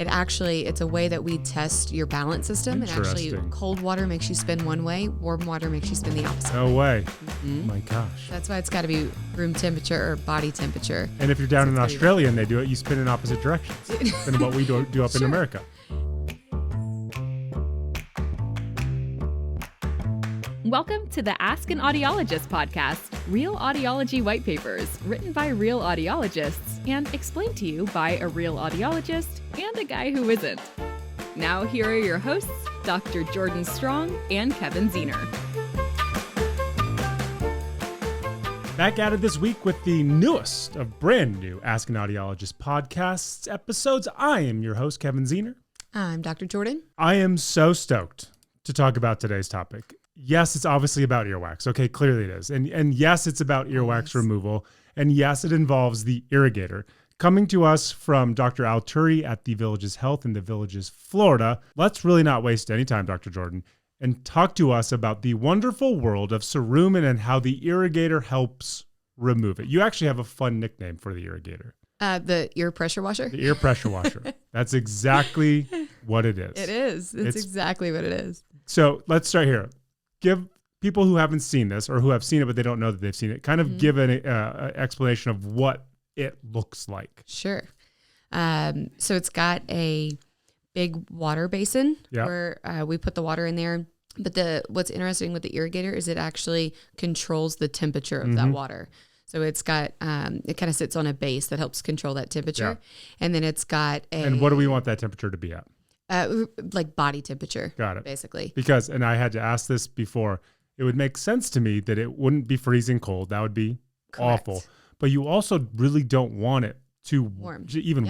It's a way that we test your balance system. And actually, cold water makes you spin one way, warm water makes you spin the opposite. No way. Mm-hmm. Oh my gosh. That's why it's got to be room temperature or body temperature. And if you're down in Australia and they do it, you spin in opposite directions than what we do up in America. Welcome to the Ask an Audiologist podcast, real audiology white papers written by real audiologists and explained to you by a real audiologist and a guy who isn't. Now here are your hosts, Dr. Jordan Strong and Kevin Ziener. Back at it this week with the newest of brand new Ask an Audiologist podcasts episodes. I am your host, Kevin Ziener. I'm Dr. Jordan. I am so stoked to talk about today's topic. Yes, it's obviously about earwax. Okay, clearly it is. And yes, it's about earwax removal. And yes, it involves the Earigator. Coming to us from Dr. Turri at the Villages Health in the Villages, Florida. Let's really not waste any time, Dr. Jordan, and talk to us about the wonderful world of Cerumen and how the Earigator helps remove it. You actually have a fun nickname for the Earigator. The ear pressure washer? The ear pressure washer. That's exactly what it is. It is. It's exactly what it is. So let's start here. Give people who haven't seen this or who have seen it but they don't know that they've seen it, kind of give an explanation of what it looks like. Sure. So it's got a big water basin where we put the water in there. But what's interesting with the Earigator is it actually controls the temperature of that water. So it's got, it kind of sits on a base that helps control that temperature. Yeah. And then it's got And what do we want that temperature to be at? Like body temperature. Got it. Basically. Because, and I had to ask this before, it would make sense to me that it wouldn't be freezing cold. That would be awful. But you also really don't want it too warm,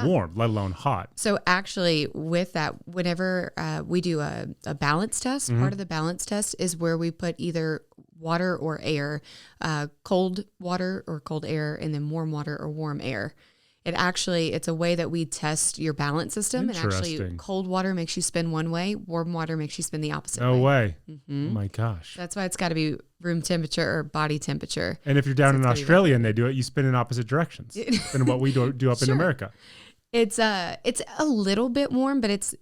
warm, let alone hot. So actually with that, whenever we do a balance test, part of the balance test is where we put either water or air, cold water or cold air, and then warm water or warm air. It's a way that we test your balance system. And actually, cold water makes you spin one way, warm water makes you spin the opposite way. No way. Mm-hmm. Oh my gosh. That's why it's got to be room temperature or body temperature. And if you're down in Australia and they do it, you spin in opposite directions than what we do up in America. It's a little bit warm, but it's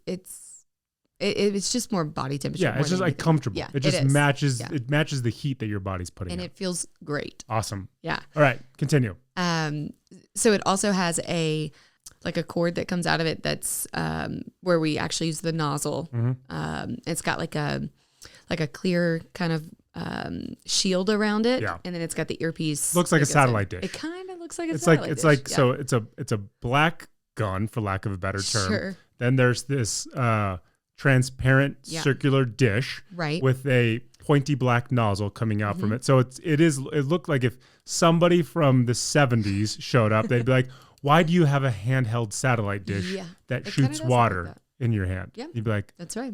just more body temperature. Yeah, it's just like comfortable. Yeah, it just matches. Yeah. It matches the heat that your body's putting and out. It feels great. Awesome. Yeah. All right, continue. So it also has a cord that comes out of it that's where we actually use the nozzle. It's got like a clear kind of shield around it, and then it's got the earpiece. Looks like a satellite dish. It kind of looks like a satellite dish. So it's a black gun, for lack of a better term. Sure. Then there's this transparent circular dish with a pointy black nozzle coming out from it. So it looked like if somebody from the 70s showed up, they'd be like, why do you have a handheld satellite dish that shoots water in your hand? Yeah. You'd be like, that's right.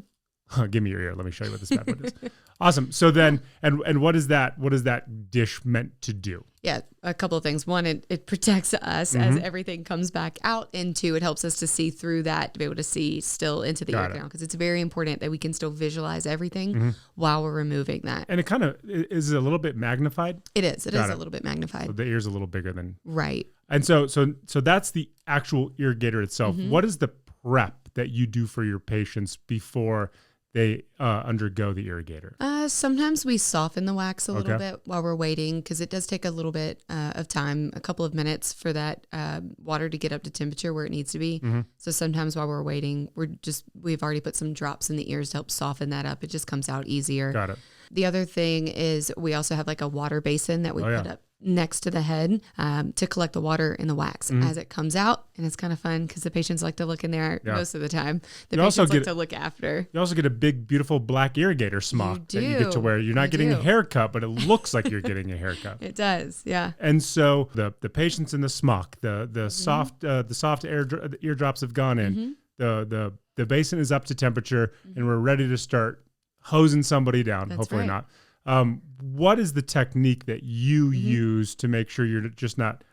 Give me your ear. Let me show you what this bad one is. Awesome. So then, and what is that dish meant to do? Yeah, a couple of things. One, it protects us as everything comes back out, and two, it helps us to see through that, to be able to see still into the ear canal, because it's very important that we can still visualize everything while we're removing that. And it kind of is a little bit magnified. It is. It is a little bit magnified. So the ear's a little bigger than right. And so that's the actual Earigator itself. What is the prep that you do for your patients before they undergo the Earigator? Sometimes we soften the wax a little bit while we're waiting, because it does take a little bit of time, a couple of minutes for that water to get up to temperature where it needs to be. So sometimes while we're waiting, we've already put some drops in the ears to help soften that up. It just comes out easier. Got it. The other thing is we also have like a water basin that we put up next to the head to collect the water in the wax as it comes out. And it's kind of fun because the patients like to look in there most of the time. The patients like to look after. You also get a big, beautiful black Earigator smock that you get to wear. You're not getting a haircut, but it looks like you're getting a haircut. It does, yeah. And so the patients in the smock, the soft eardrops have gone in. The basin is up to temperature, and we're ready to start hosing somebody down. That's hopefully not. What is the technique that you use to make sure you're just not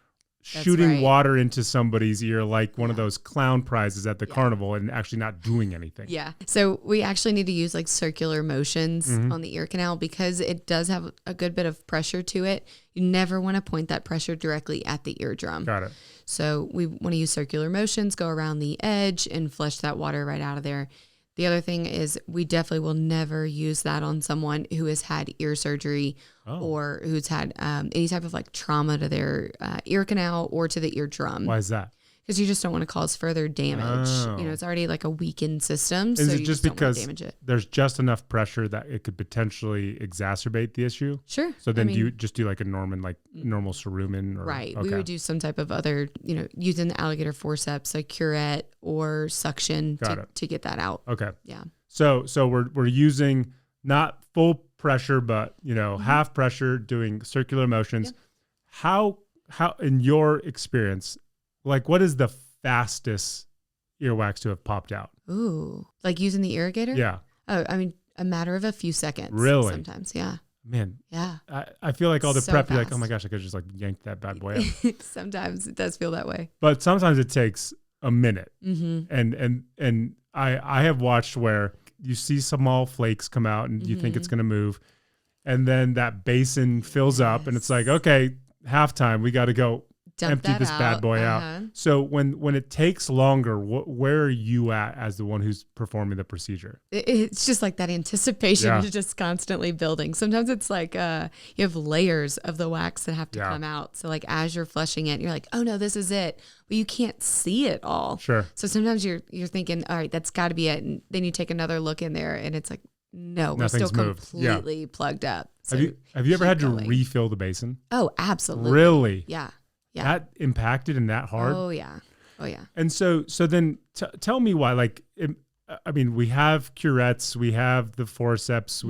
shooting right. water into somebody's ear like one of those clown prizes at the carnival and actually not doing anything. Yeah. So we actually need to use like circular motions on the ear canal because it does have a good bit of pressure to it. You never want to point that pressure directly at the eardrum. Got it. So we want to use circular motions, go around the edge and flush that water right out of there. The other thing is we definitely will never use that on someone who has had ear surgery or who's had any type of like trauma to their ear canal or to the eardrum. Why is that? Because you just don't want to cause further damage. Oh. You know, it's already like a weakened system. Is so it you just don't want because to damage it. there's just enough pressure that it could potentially exacerbate the issue? Sure. So then do you just do like a normal Cerumen? Or, Right. Okay. We would do some type of other, using the alligator forceps, a curette or suction to get that out. Okay. Yeah. So we're using not full pressure, but half pressure, doing circular motions. Yeah. How in your experience, like what is the fastest earwax to have popped out? Ooh, like using the Earigator? Yeah. Oh, I mean, a matter of a few seconds. Really? Sometimes, yeah. Man. Yeah. I feel like all the So prep, you're like, fast. oh my gosh, I could just like yank that bad boy out. Sometimes it does feel that way. But sometimes it takes a minute. Mm-hmm. And I have watched where you see small flakes come out and you think it's going to move. And then that basin fills up and it's like, okay, halftime, we got to go empty this bad boy out. So when it takes longer, where are you at as the one who's performing the procedure? It's just like that anticipation Yeah. is just constantly building. Sometimes it's like you have layers of the wax that have to come out. So like as you're flushing it, you're like, oh no, this is it. But you can't see it all. Sure. So sometimes you're thinking, all right, that's got to be it. And then you take another look in there and it's like, no, we're Nothing's still moved. completely plugged up. So Have you ever had to going. refill the basin? Oh, absolutely. Really? Yeah. Yeah. That impacted and that hard? Oh yeah. Oh yeah. And so then tell me why, like, we have curettes, we have the forceps,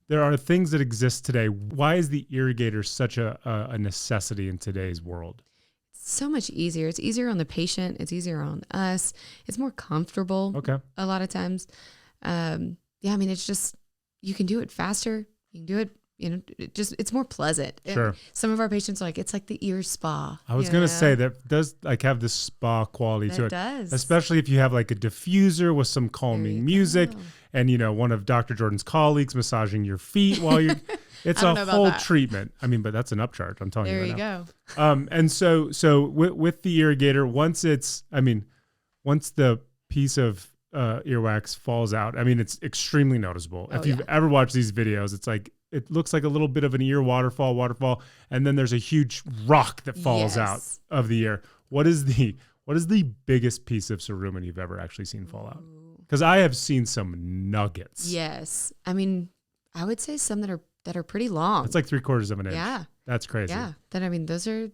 there are things that exist today. Why is the Earigator such a necessity in today's world? So much easier. It's easier on the patient. It's easier on us. It's more comfortable. Okay. A lot of times. It's just, you can do it faster. You can do it, it's more pleasant. Sure. And some of our patients are like, it's like the ear spa. I was going to say that does like have this spa quality to it. It does. Especially if you have like a diffuser with some calming music and, one of Dr. Jordan's colleagues massaging your feet while you're, it's a whole treatment. But that's an upcharge. I'm telling you right now. There you go. And so with the Earigator, once the piece of earwax falls out, it's extremely noticeable. If you've ever watched these videos, it's like, it looks like a little bit of an ear waterfall, and then there's a huge rock that falls out of the ear. What is the biggest piece of cerumen you've ever actually seen fall out? Because I have seen some nuggets. Yes. I would say some that are pretty long. It's like 3/4 of an inch. Yeah. That's crazy. Yeah. Those are,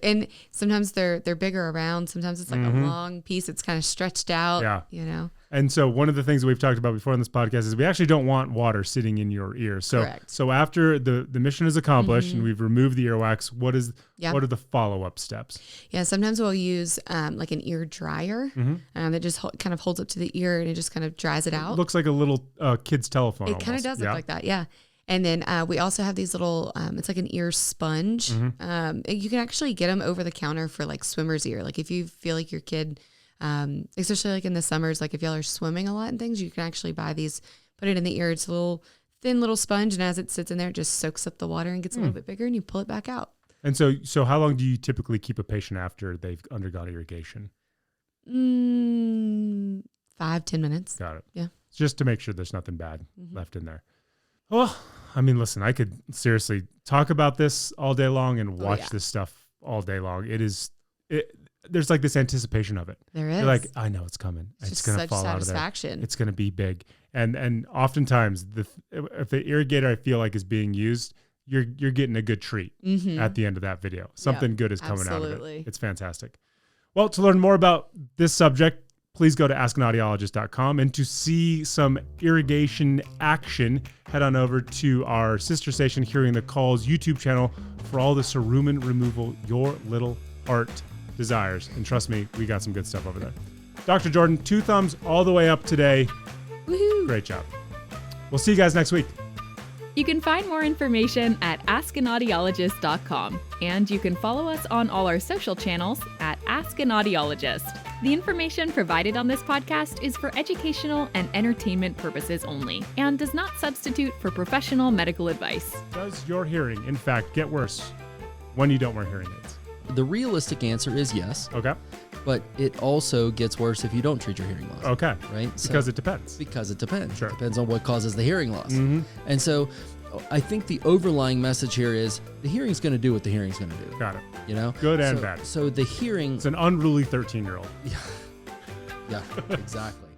and sometimes they're bigger around. Sometimes it's like a long piece. It's kind of stretched out. Yeah. And so one of the things that we've talked about before on this podcast is we actually don't want water sitting in your ear. So Correct. So after the mission is accomplished and we've removed the earwax, what are the follow-up steps? Yeah. Sometimes we'll use like an ear dryer that just kind of holds up to the ear and it just kind of dries it out. It looks like a little kid's telephone. It kind of does look like that. Yeah. And then we also have these little, it's like an ear sponge. You can actually get them over the counter for like swimmer's ear. Like if you feel like your kid, especially like in the summers, like if y'all are swimming a lot and things, you can actually buy these, put it in the ear. It's a little thin little sponge. And as it sits in there, it just soaks up the water and gets a little bit bigger and you pull it back out. And so how long do you typically keep a patient after they've undergone irrigation? 5-10 minutes. Got it. Yeah. Just to make sure there's nothing bad left in there. Well, listen, I could seriously talk about this all day long and watch this stuff all day long. There's like this anticipation of it. There is. You're like, I know it's coming. It's going to fall out of there. It's going to be big. And oftentimes if the Earigator I feel like is being used, you're getting a good treat at the end of that video. Something good is coming out of it. It's fantastic. Well, to learn more about this subject, please go to askanaudiologist.com. And to see some irrigation action, head on over to our sister station, Hearing the Calls YouTube channel for all the cerumen removal your little heart desires. And trust me, we got some good stuff over there. Dr. Jordan, 2 thumbs all the way up today. Woohoo! Great job. We'll see you guys next week. You can find more information at askanaudiologist.com. And you can follow us on all our social channels at Ask an Audiologist. The information provided on this podcast is for educational and entertainment purposes only and does not substitute for professional medical advice. Does your hearing, in fact, get worse when you don't wear hearing aids? The realistic answer is yes. Okay. But it also gets worse if you don't treat your hearing loss. Okay. Right? Because it depends. Because it depends. Sure. It depends on what causes the hearing loss. Mm-hmm. And so I think the overlying message here is the hearing's going to do what the hearing's going to do. Got it. You know? Good and bad. So the hearing... It's an unruly 13-year-old. Yeah, exactly.